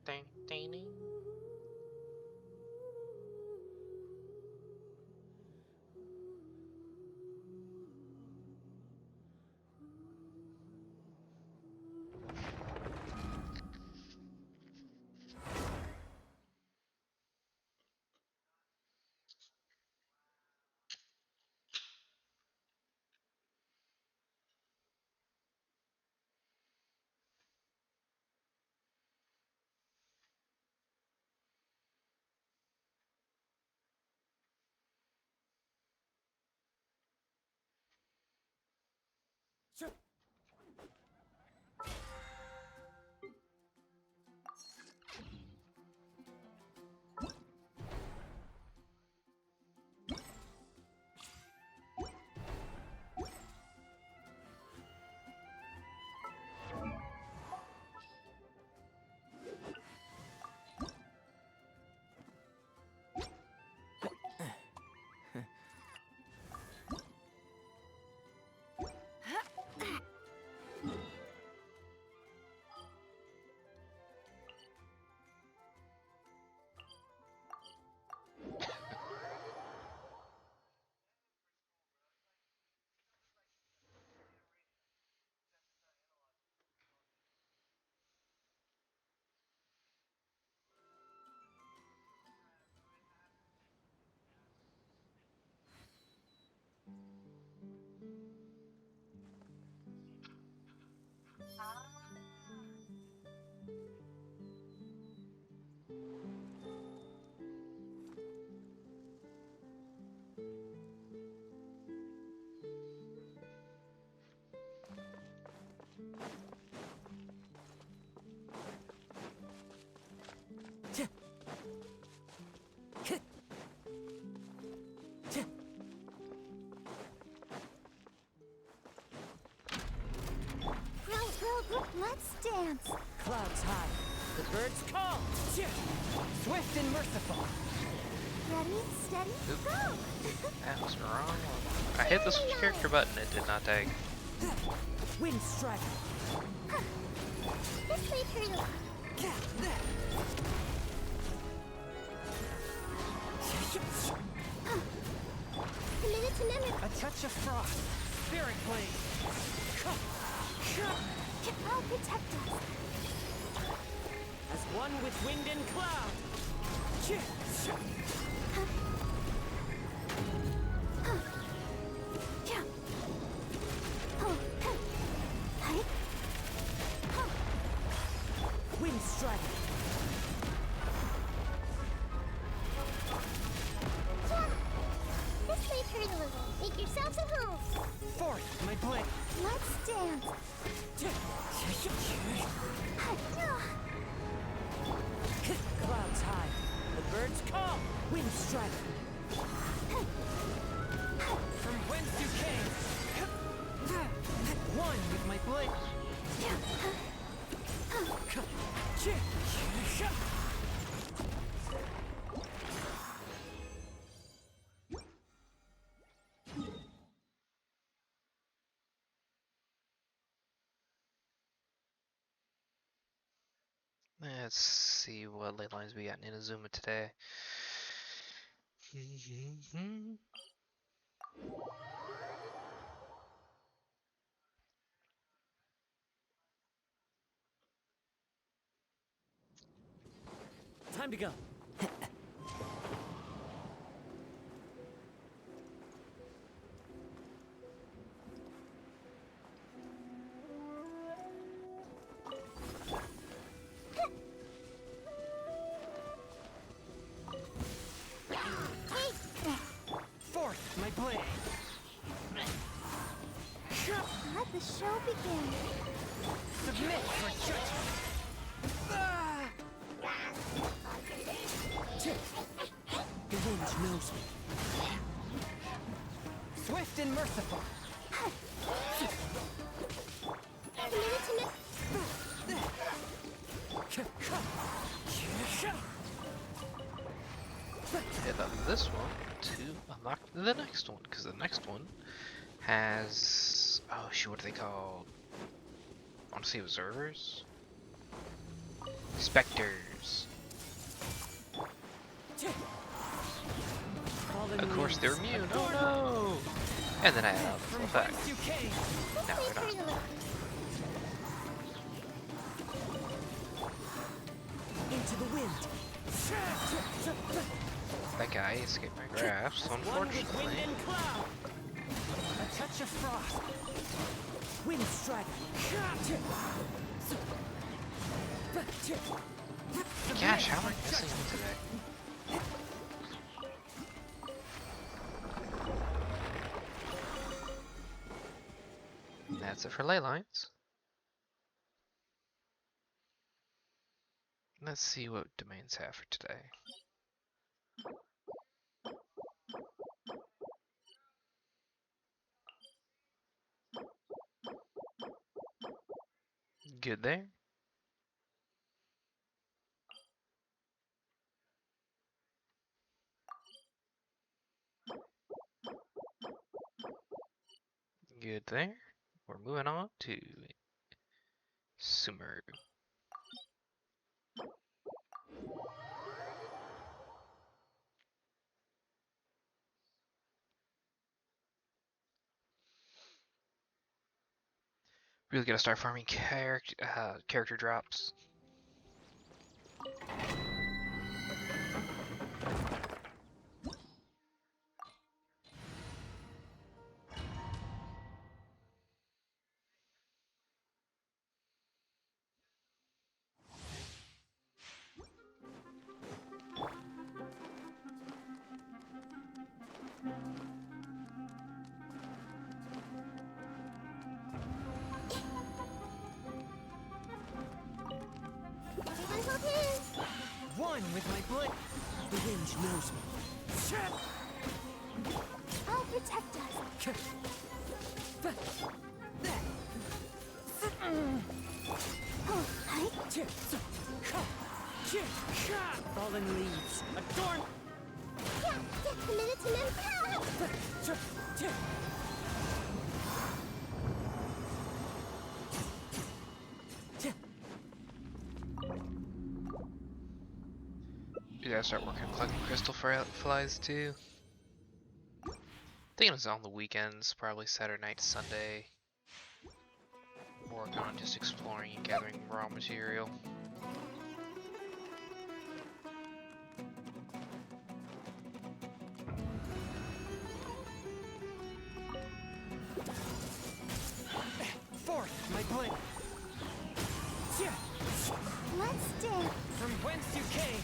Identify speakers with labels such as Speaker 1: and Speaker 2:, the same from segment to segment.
Speaker 1: Ding, ding, ding.
Speaker 2: Let's dance.
Speaker 3: Clouds high, the birds call. Swift and merciful.
Speaker 2: Ready, steady,
Speaker 1: Oop.
Speaker 2: go.
Speaker 1: That was the wrong one. I hit the switch character button, it did not take.
Speaker 3: Wind strider.
Speaker 2: This may turn around. Minute to minute.
Speaker 3: A touch of frost. Spirit blade.
Speaker 2: I'll protect us.
Speaker 3: As one with wind and cloud. Wind strider.
Speaker 2: This may hurt a little. Make yourselves at home.
Speaker 3: Forth, my blade.
Speaker 2: Let's dance.
Speaker 3: Clouds high, the birds call. Wind strider. From whence you came. One with my blade.
Speaker 1: Let's see what ley lines we got in Inazuma today.
Speaker 3: Time to go. Forth, my blade.
Speaker 2: Let the show begin.
Speaker 3: Submit for judgment. The wind knows me. Swift and merciful.
Speaker 2: Minute to minute.
Speaker 1: Hit on this one to unlock the next one, because the next one has, oh shoot, what are they called? I want to say observers? Specters. drops. Of course they're immune. Oh no! And then I have full effect. Now we're not.
Speaker 3: Into the wind.
Speaker 1: That guy escaped my grasp, unfortunately.
Speaker 3: Wind and cloud. A touch of frost. Wind strike.
Speaker 1: Gosh, how am I missing him today? That's it for ley lines. Let's see what domains have for today. Good there. Good there. We're moving on to Sumer. Really gotta start farming character drops.
Speaker 2: Everyone hold hands.
Speaker 3: One with my blade. The wind knows me.
Speaker 2: I'll protect us. Oh, hi.
Speaker 3: Fallen leaves. Adorn.
Speaker 2: Yeah, get committed to them.
Speaker 1: You gotta start working on collecting crystal flies too. Thinking it's on the weekends, probably Saturday night to Sunday. Working on just exploring and gathering raw material.
Speaker 3: Forth, my blade.
Speaker 2: Let's dance.
Speaker 3: From whence you came.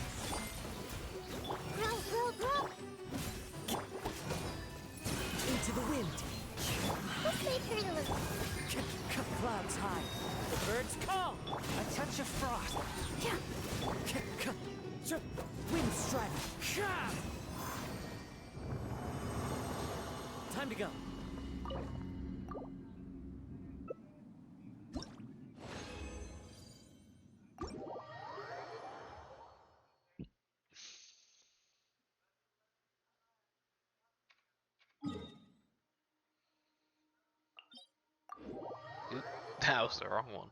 Speaker 2: Grow, grow, grow.
Speaker 3: Into the wind.
Speaker 2: This may hurt a little.
Speaker 3: Clouds high. The birds call. A touch of frost. Wind strike. Time to go.
Speaker 1: Oop, that was the wrong one.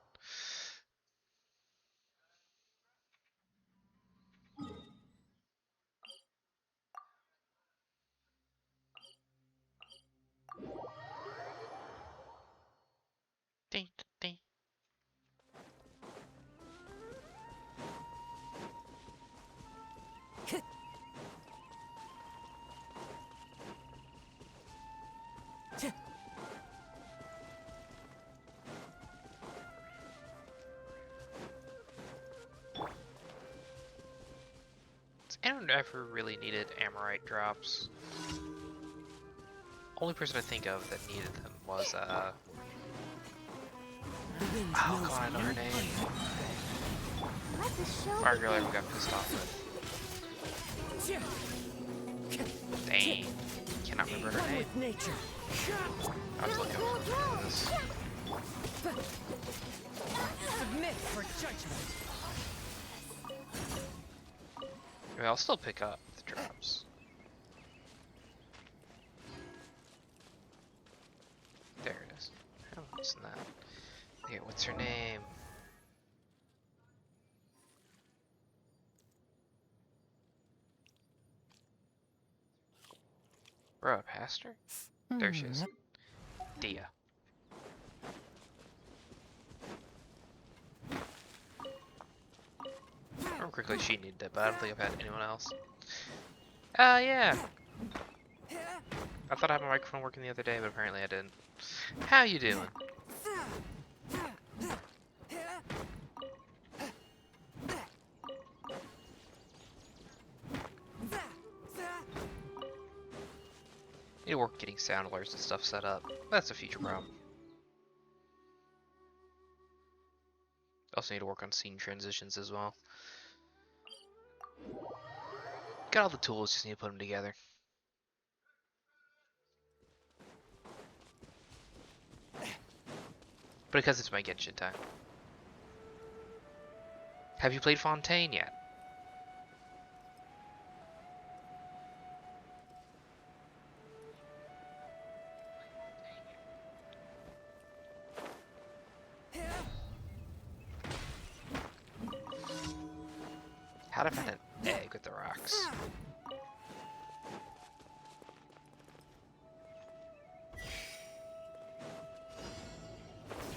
Speaker 1: Ding, ding. Has anyone ever really needed Amorite drops? Only person I think of that needed them was
Speaker 3: The wind
Speaker 1: oh
Speaker 3: knows
Speaker 1: god, I know
Speaker 3: me.
Speaker 1: her name.
Speaker 2: Let the show
Speaker 1: Our girl I
Speaker 2: begin.
Speaker 1: got pissed off with. Dang. Cannot remember her
Speaker 3: One
Speaker 1: name.
Speaker 3: with nature.
Speaker 1: I was looking for this.
Speaker 3: Submit for judgment.
Speaker 1: I mean, I'll still pick up the drops. There it is. How am I missing that? Okay, what's her name? Bro, I passed her? There she is. Dia. I remember quickly she needed it, but I don't think I've had anyone else. Yeah. I thought I had my microphone working the other day, but apparently I didn't. How you doing? Need to work getting sound alerts and stuff set up. That's a future problem. Also need to work on scene transitions as well. Got all the tools, just need to put them together. But because it's my Genshin time. Have you played Fontaine yet? How'd I find an egg with the rocks?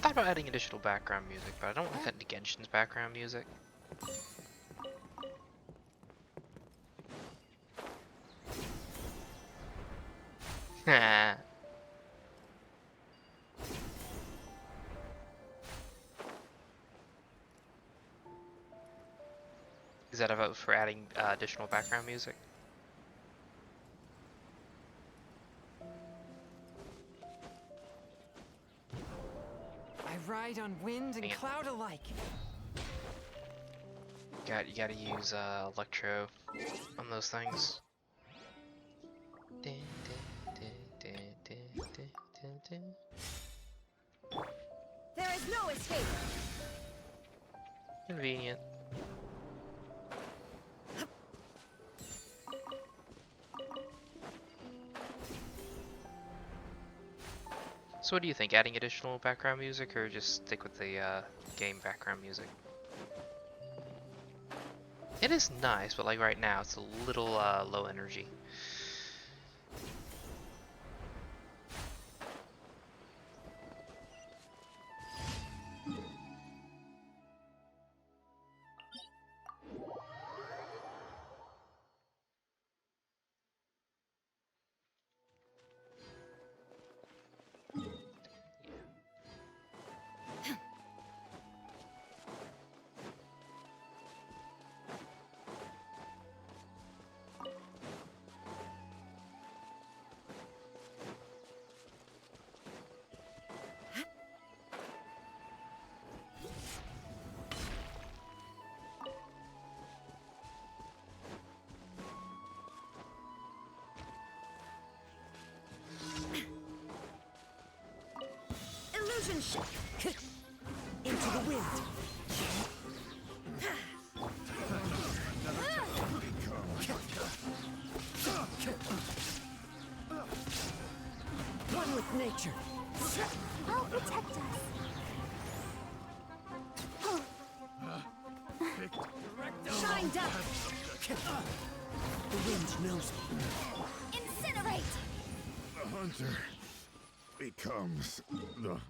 Speaker 1: Thought about adding additional background music, but I don't want to cut into Genshin's background music. Is that a vote for adding additional background music?
Speaker 3: I ride on wind and
Speaker 1: Man.
Speaker 3: cloud alike.
Speaker 1: You gotta use electro on those things.
Speaker 2: There is no escape.
Speaker 1: Convenient. So what do you think? Adding additional background music or just stick with the game background music? It is nice, but like right now it's a little low energy.
Speaker 2: Illusion shift.
Speaker 3: Into the wind. One with nature.
Speaker 2: I'll protect us. Shine down.
Speaker 3: The wind knows me.
Speaker 2: Incinerate.
Speaker 4: The hunter becomes the...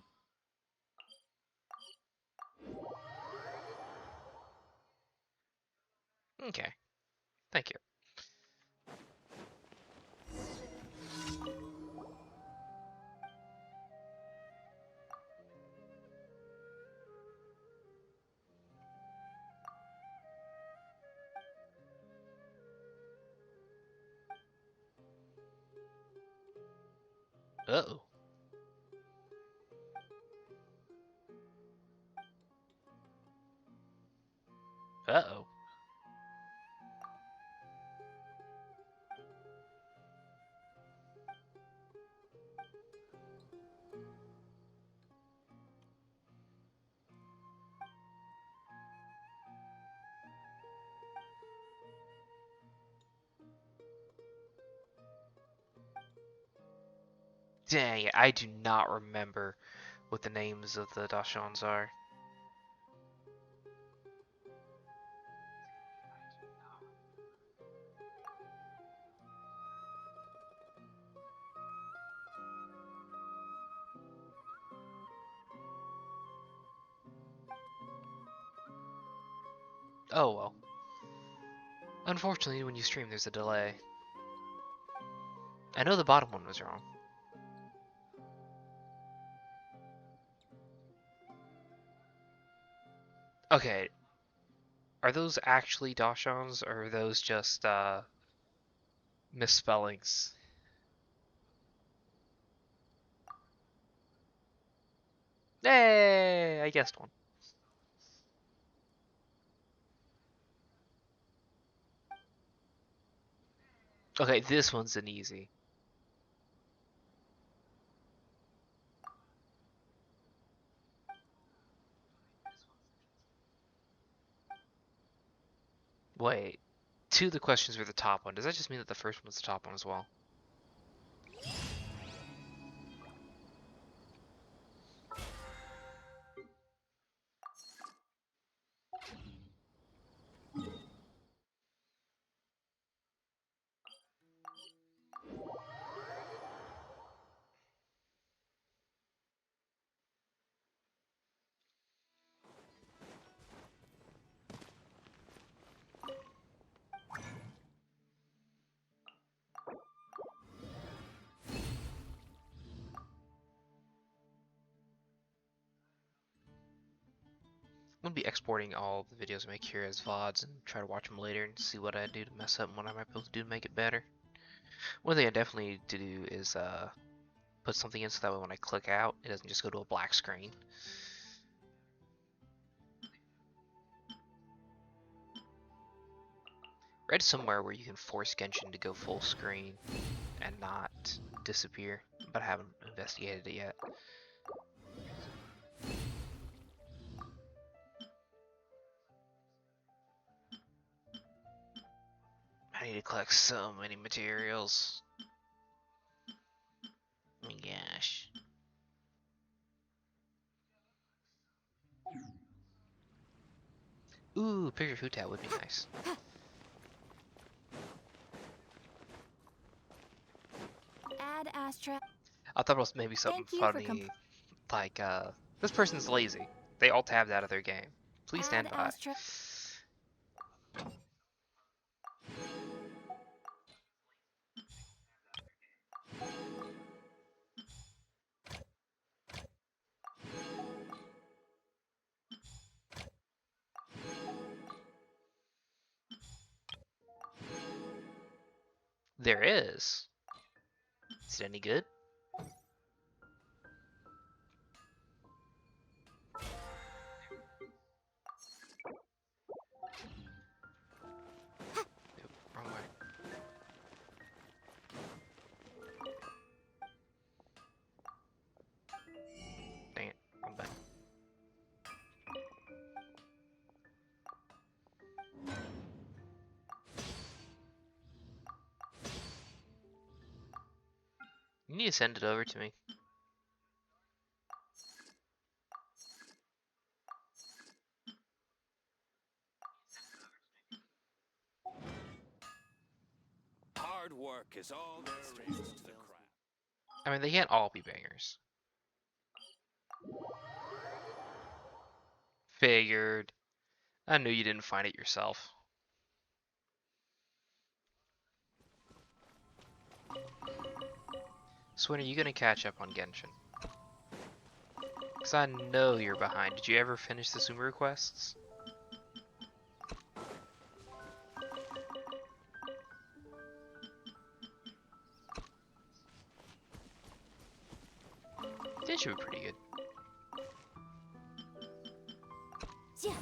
Speaker 1: Okay. Thank you. Uh-oh. Uh-oh. Dang it, I do not remember what the names of the Dachshunds are. Oh well. Unfortunately, when you stream, there's a delay. I know the bottom one was wrong. Okay, are those actually Dachshunds, or are those just, misspellings? Hey, I guessed one. Okay, this one's an easy. Wait, two of the questions were the top one. Does that just mean that the first one's the top one as well? I'm gonna be exporting all the videos I make here as VODs and try to watch them later and see what I do to mess up and what I might be able to do to make it better. One thing I definitely need to do is put something in so that way when I click out, it doesn't just go to a black screen. Read somewhere where you can force Genshin to go full screen and not disappear, but I haven't investigated it yet. I need to collect so many materials. Oh my gosh. Ooh, picture Hutat would be nice.
Speaker 2: Add Astra.
Speaker 1: I thought it was maybe something
Speaker 2: Thank you for
Speaker 1: funny, like, this person's lazy. They all tabbed out of their game. Please stand
Speaker 2: add
Speaker 1: by.
Speaker 2: Astra.
Speaker 1: There is. Is it any good? Nope, wrong way. Dang it, wrong button. You need to send it over to me.
Speaker 5: Hard work is all there is to the craft.
Speaker 1: I mean, they can't all be bangers. Figured. I knew you didn't find it yourself. So when are you gonna catch up on Genshin? Because I know you're behind. Did you ever finish the Sumeru quests? That should be pretty good.
Speaker 2: Yeah.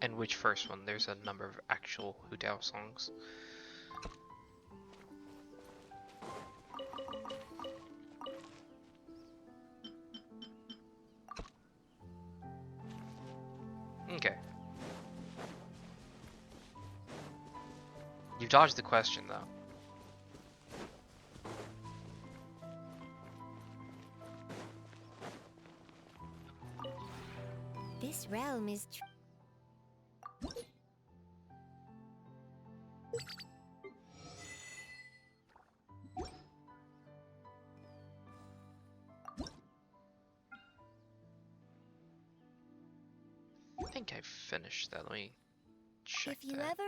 Speaker 1: And which first one? There's a number of actual Hu Tao songs. Okay. You dodged the question though.
Speaker 2: This realm is.
Speaker 1: I think I finished that. Let me check
Speaker 2: If you
Speaker 1: that.
Speaker 2: ever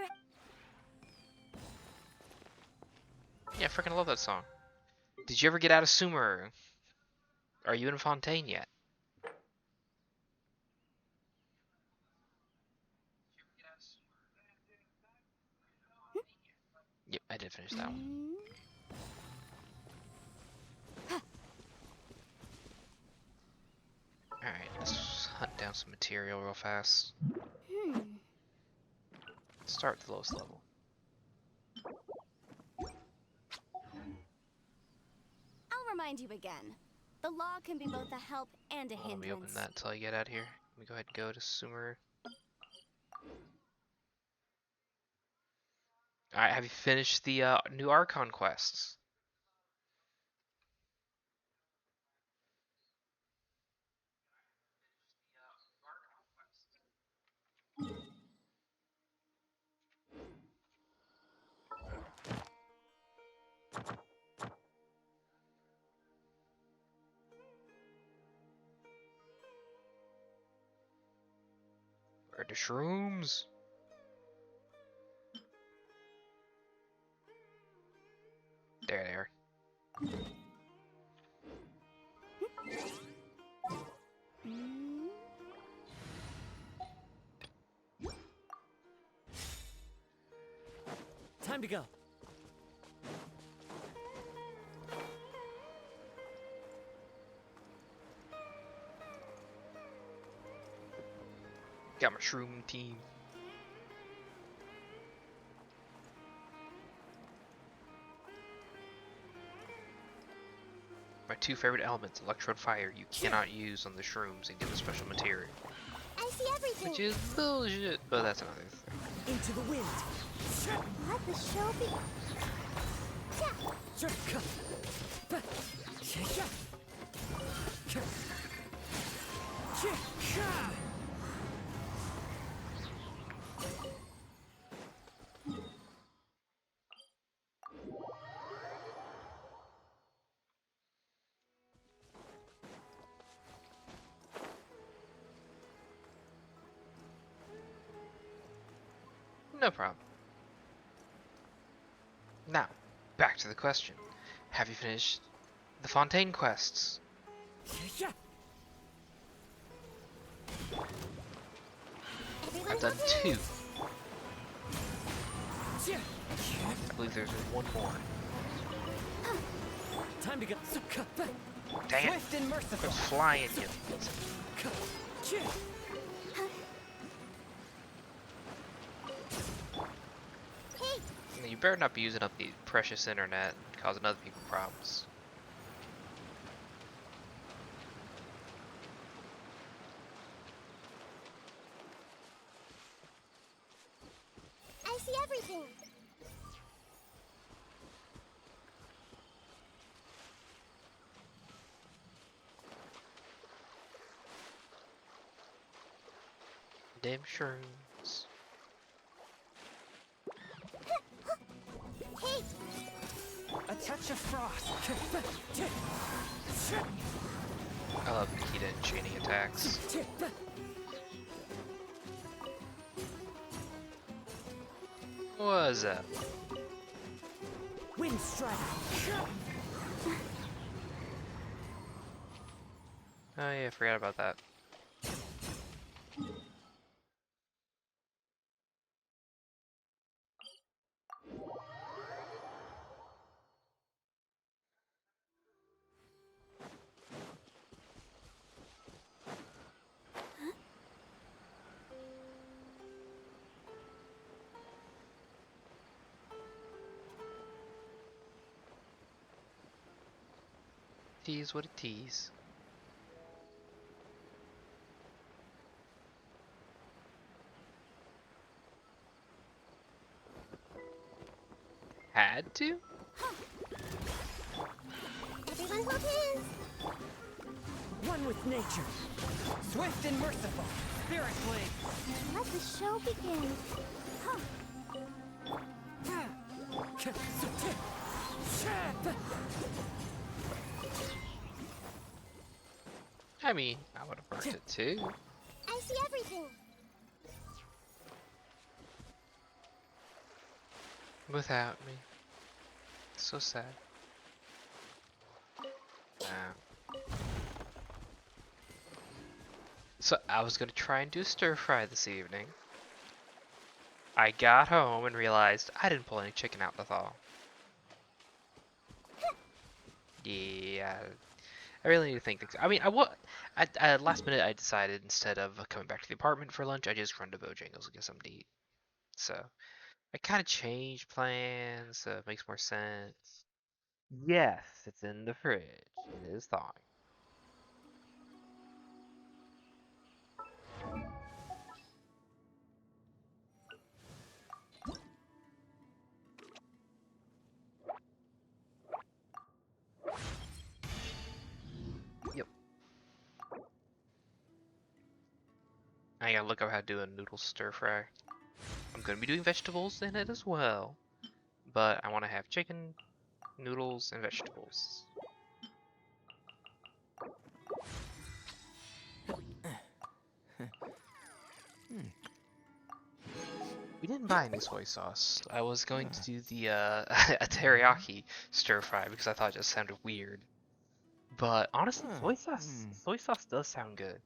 Speaker 1: Yeah, I freaking love that song. Did you ever get out of Sumer? Are you in Fontaine yet? Yep, I did finish that one. Alright, let's hunt down some material real fast. Start at the lowest level.
Speaker 2: I'll remind you again. The law can be both a help and a
Speaker 1: Let me open
Speaker 2: hindrance.
Speaker 1: that until I get out of here. Let me go ahead and go to Sumer. Alright, have you finished the new Archon quests? Where are the shrooms? There they are.
Speaker 3: Time to go.
Speaker 1: Got my shroom team. My two favorite elements, electro and fire, you cannot use on the shrooms and get the special material.
Speaker 2: I see everything.
Speaker 1: Which is bullshit, but that's another thing.
Speaker 3: Into the wind.
Speaker 2: Let the show be.
Speaker 1: No problem. Now, back to the question. Have you finished the Fontaine quests?
Speaker 2: Everyone
Speaker 1: I've done
Speaker 2: hold
Speaker 1: 2.
Speaker 2: hands.
Speaker 1: I believe there's one more.
Speaker 3: Time to go.
Speaker 1: Dang it.
Speaker 3: Swift and merciful.
Speaker 1: Quit flying, you.
Speaker 2: Hey,
Speaker 1: You better not be using up the precious internet and causing other people problems.
Speaker 2: I see everything.
Speaker 1: Damn shrooms.
Speaker 2: Hey,
Speaker 3: A touch of frost.
Speaker 1: I love Nikita and chaining attacks. What's up?
Speaker 3: Wind strike.
Speaker 1: Oh yeah, I forgot about that. Tease what it tease. Had to?
Speaker 2: everyone hold hands.
Speaker 3: One with nature. Swift and merciful. Spirit blade.
Speaker 2: Let the show begin.
Speaker 1: I mean, I would have burnt it too.
Speaker 2: I see everything.
Speaker 1: without me. So sad. Nah. So I was gonna try and do stir fry this evening. I got home and realized I didn't pull any chicken out the thaw. Yeah, I really need to think things. I mean, at last minute I decided instead of coming back to the apartment for lunch, I just run to Bojangles and get something to eat. So I kind of changed plans. So it makes more sense. Yes, it's in the fridge. It is thawing. Yep. I gotta look up how to do a noodle stir fry. I'm gonna be doing vegetables in it as well, but I want to have chicken, noodles, and vegetables. We didn't buy any soy sauce. I was going to do the a teriyaki stir fry because I thought it just sounded weird. But honestly, soy sauce does sound good.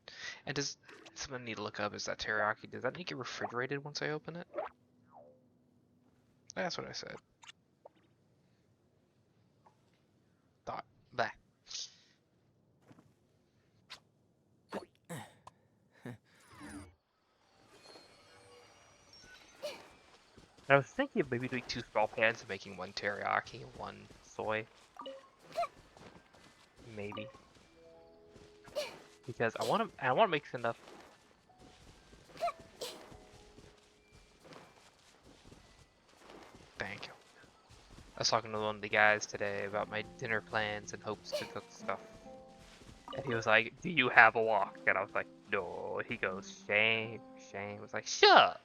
Speaker 1: And does something I need to look up is that teriyaki? Does that need to get refrigerated once I open it? That's what I said. Thought that. I was thinking of maybe doing 2 small pans and making 1 teriyaki and 1 soy. Maybe. Because I want to make enough. Thank you. I was talking to one of the guys today about my dinner plans and hopes to cook stuff. And he was like, "Do you have a wok?" And I was like, "No." He goes, "Shame, shame." I was like, "Shut up."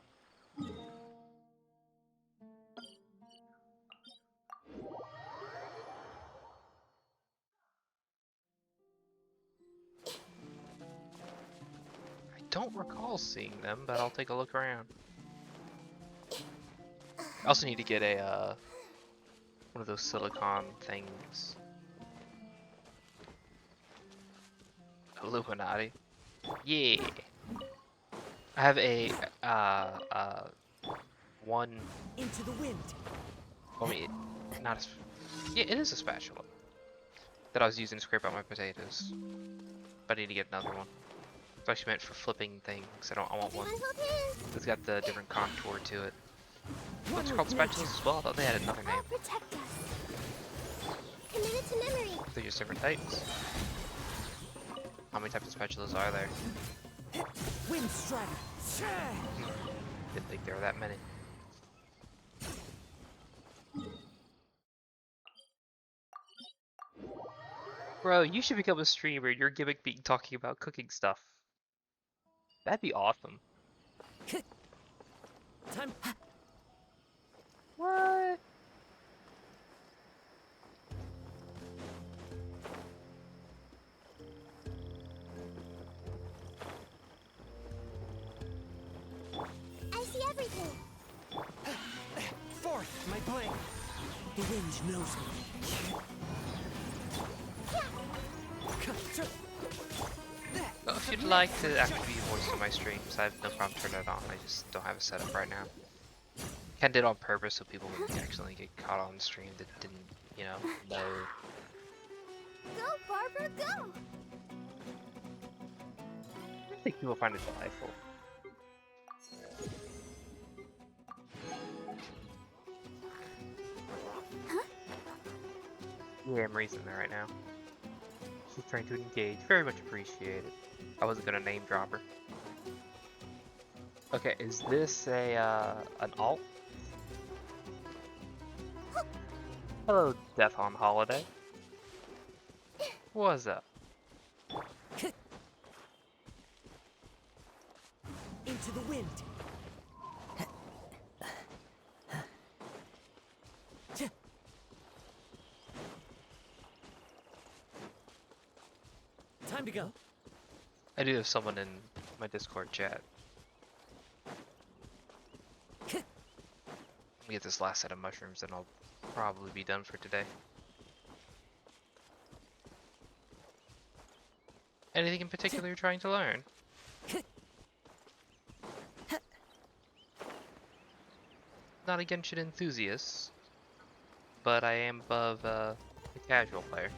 Speaker 1: I don't recall seeing them, but I'll take a look around. I also need to get a one of those silicone things. Illuminati. Yeah. I have a one.
Speaker 3: Into the wind.
Speaker 1: I mean, not a. Yeah, it is a spatula that I was using to scrape out my potatoes. But I need to get another one. It's actually meant for flipping things. I want one that's got the different contour to it. What's called spatulas as well? I thought they had another name.
Speaker 2: Protect us. Committed to memory.
Speaker 1: They're just different types. How many types of spatulas are there?
Speaker 3: Wind strider.
Speaker 1: Didn't think there were that many. Bro, you should become a streamer. Your gimmick being talking about cooking stuff. That'd be awesome.
Speaker 3: Time.
Speaker 1: What?
Speaker 2: I see everything.
Speaker 3: Forth, my blade. The wind knows me.
Speaker 1: Well, if you'd like to actually be voiced in my streams, I have no problem turning it on. I just don't have a setup right now. Ken did it on purpose so people wouldn't accidentally get caught on the stream that didn't, you know.
Speaker 2: Go, Barbara, go.
Speaker 1: I think people find it delightful.
Speaker 2: Huh?
Speaker 1: Yeah, Marie's in there right now. She's trying to engage. Very much appreciated. I wasn't gonna name drop her. Okay, is this a an alt? Hello, Death on Holiday. What's up?
Speaker 3: Into the wind. Time to go.
Speaker 1: I do have someone in my Discord chat. get this last set of mushrooms, and I'll probably be done for today. Anything in particular you're trying to learn? Not a Genshin enthusiast, but I am above the casual player.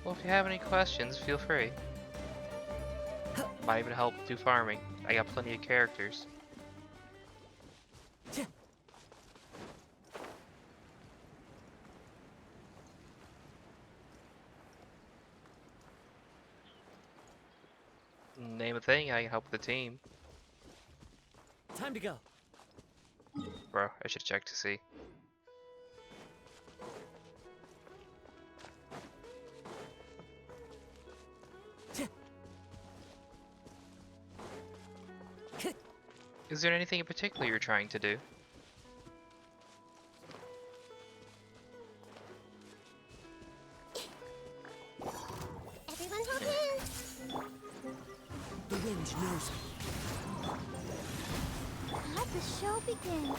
Speaker 1: Well, if you have any questions, feel free. Might even help do farming. I got plenty of characters. Name a thing, I can help with the team.
Speaker 3: Time to go.
Speaker 1: Bro, I should check to see. Is there anything in particular you're trying to do?
Speaker 2: Everyone hold hands.
Speaker 3: The wind knows me.
Speaker 2: Let the show begin.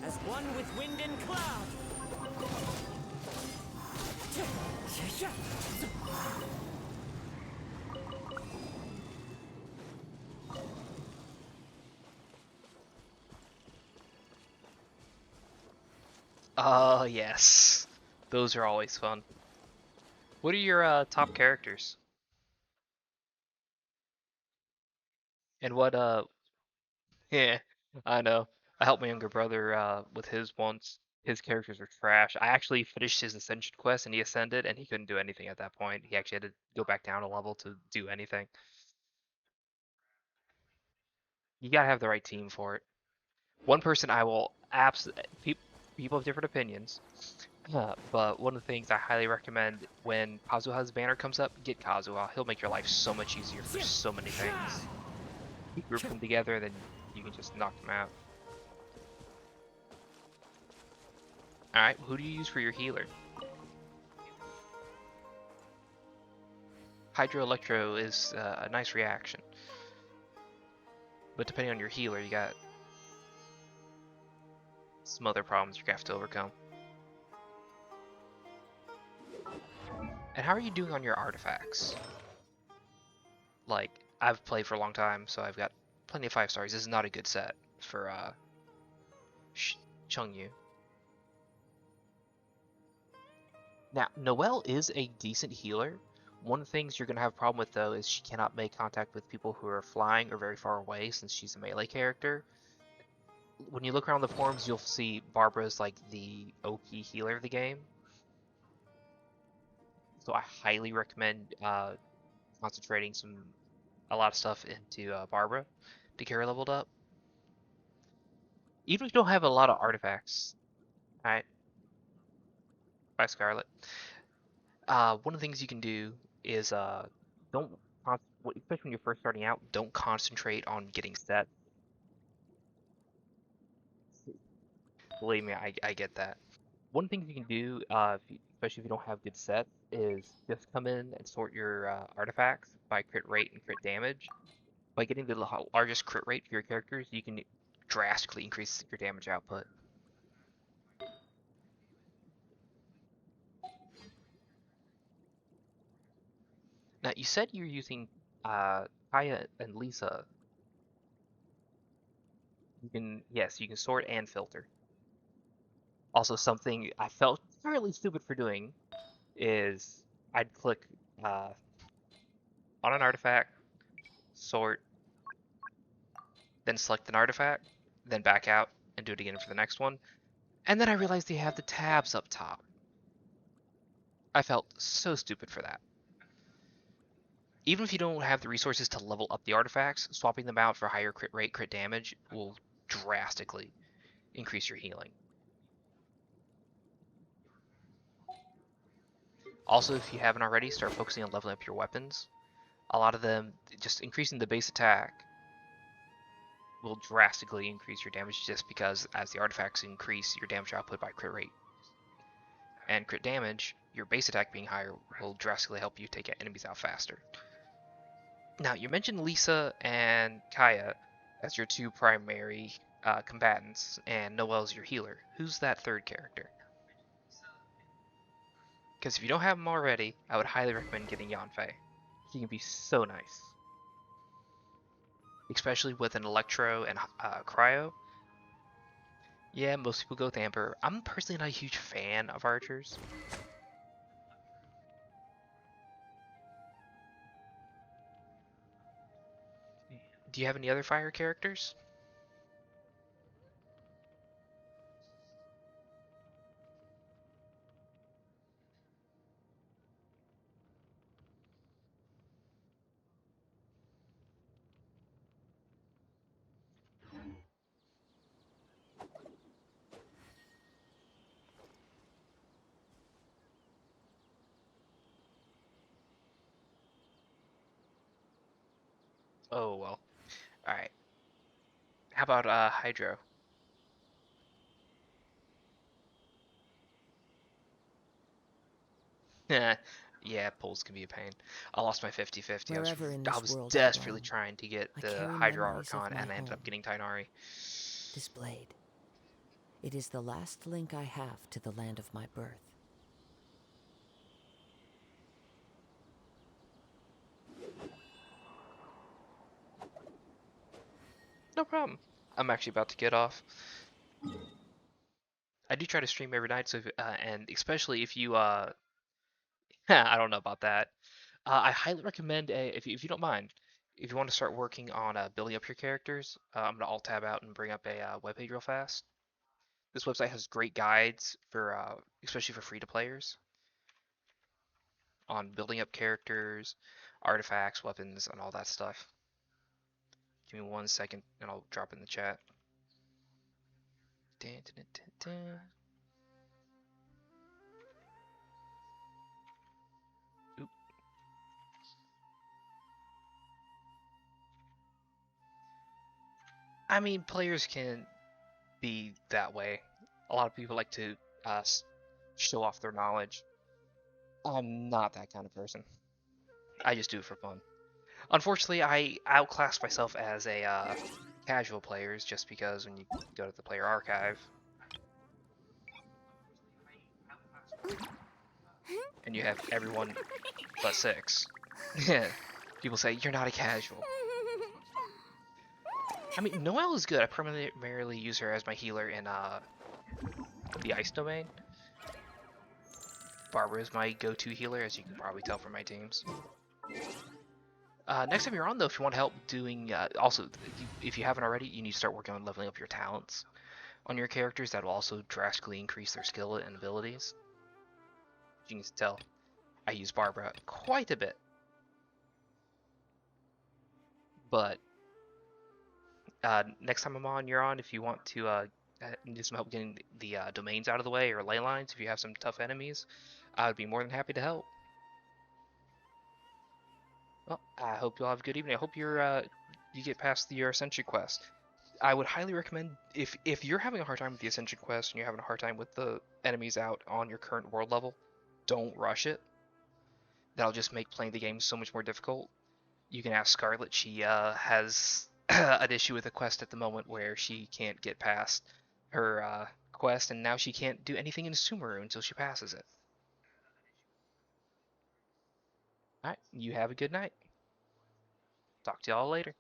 Speaker 3: As one with wind and cloud.
Speaker 1: Oh, yes. Those are always fun. What are your top characters? And what yeah, I know. I helped my younger brother with his once. His characters are trash. I actually finished his ascension quest and he ascended and he couldn't do anything at that point. He actually had to go back down a level to do anything. You gotta have the right team for it. One person I will people have different opinions. But one of the things I highly recommend when Kazuha's banner comes up, get Kazuha. He'll make your life so much easier for so many things. You group them together and then you can just knock them out. Alright, who do you use for your healer? Hydro Electro is a nice reaction. But depending on your healer, you got some other problems you're gonna have to overcome. And how are you doing on your artifacts? Like, I've played for a long time, so I've got plenty of 5 stars. This is not a good set for Chengyu. Now, Noelle is a decent healer. One of the things you're going to have a problem with, though, is she cannot make contact with people who are flying or very far away since she's a melee character. When you look around the forums, you'll see Barbara's like the OP healer of the game. So I highly recommend concentrating a lot of stuff into Barbara to get her leveled up. Even if you don't have a lot of artifacts. Alright. Bye, Scarlet. One of the things you can do is don't, especially when you're first starting out, don't concentrate on getting set. Believe me, I get that. One thing you can do, especially if you don't have good sets, is just come in and sort your artifacts by crit rate and crit damage. By getting the largest crit rate for your characters, you can drastically increase your damage output. Now, you said you're using Kaya and Lisa. Yes, you can sort and filter. Also, something I felt fairly stupid for doing is I'd click uh, on an artifact, sort, then select an artifact, then back out and do it again for the next one. And then I realized they have the tabs up top. I felt so stupid for that. Even if you don't have the resources to level up the artifacts, swapping them out for higher crit rate, crit damage will drastically increase your healing. Also, if you haven't already, start focusing on leveling up your weapons. A lot of them, just increasing the base attack will drastically increase your damage just because as the artifacts increase, your damage output by crit rate and crit damage, your base attack being higher will drastically help you take enemies out faster. Now, you mentioned Lisa and Kaya as your two primary combatants, and Noelle's your healer. Who's that third character? Because if you don't have him already, I would highly recommend getting Yanfei. He can be so nice. Especially with an Electro and Cryo. Yeah, most people go with Amber. I'm personally not a huge fan of archers. Do you have any other fire characters? Oh, well. Alright. How about Hydro? Yeah, pulls can be a pain. I lost my 50-50.
Speaker 6: Wherever in
Speaker 1: I
Speaker 6: this
Speaker 1: was
Speaker 6: world I
Speaker 1: desperately
Speaker 6: roam,
Speaker 1: trying to get
Speaker 6: I
Speaker 1: the
Speaker 6: carry
Speaker 1: Hydro
Speaker 6: memories of
Speaker 1: Archon,
Speaker 6: my
Speaker 1: and I ended up
Speaker 6: home.
Speaker 1: getting Tainari.
Speaker 6: This blade. It is the last link I have to the land of my birth.
Speaker 1: No problem. I'm actually about to get off. I do try to stream every night, so and especially if you I don't know about that. I highly recommend if you don't mind, if you want to start working on building up your characters, I'm gonna alt tab out and bring up a webpage real fast. This website has great guides for especially for free to players on building up characters, artifacts, weapons, and all that stuff. Give me 1 second, and I'll drop in the chat. Dun, dun, dun, dun. Oop. I mean, players can be that way. A lot of people like to uh, show off their knowledge. I'm not that kind of person. I just do it for fun. Unfortunately, I outclass myself as a casual players just because when you go to the player archive and you have everyone but 6, people say you're not a casual. I mean, Noelle is good. I primarily use her as my healer in the ice domain. Barbara is my go-to healer, as you can probably tell from my teams. Next time you're on, though, if you want help doing, also, if you haven't already, you need to start working on leveling up your talents on your characters. That will also drastically increase their skill and abilities. You can tell, I use Barbara quite a bit, but next time I'm on, you're on. If you want to need some help getting the domains out of the way or ley lines, if you have some tough enemies, I would be more than happy to help. Well, I hope you'll have a good evening. I hope you get past your Ascension quest. I would highly recommend if you're having a hard time with the Ascension quest and you're having a hard time with the enemies out on your current world level, don't rush it. That'll just make playing the game so much more difficult. You can ask Scarlet. She has an issue with a quest at the moment where she can't get past her quest, and now she can't do anything in Sumeru until she passes it. All right, you have a good night. Talk to y'all later.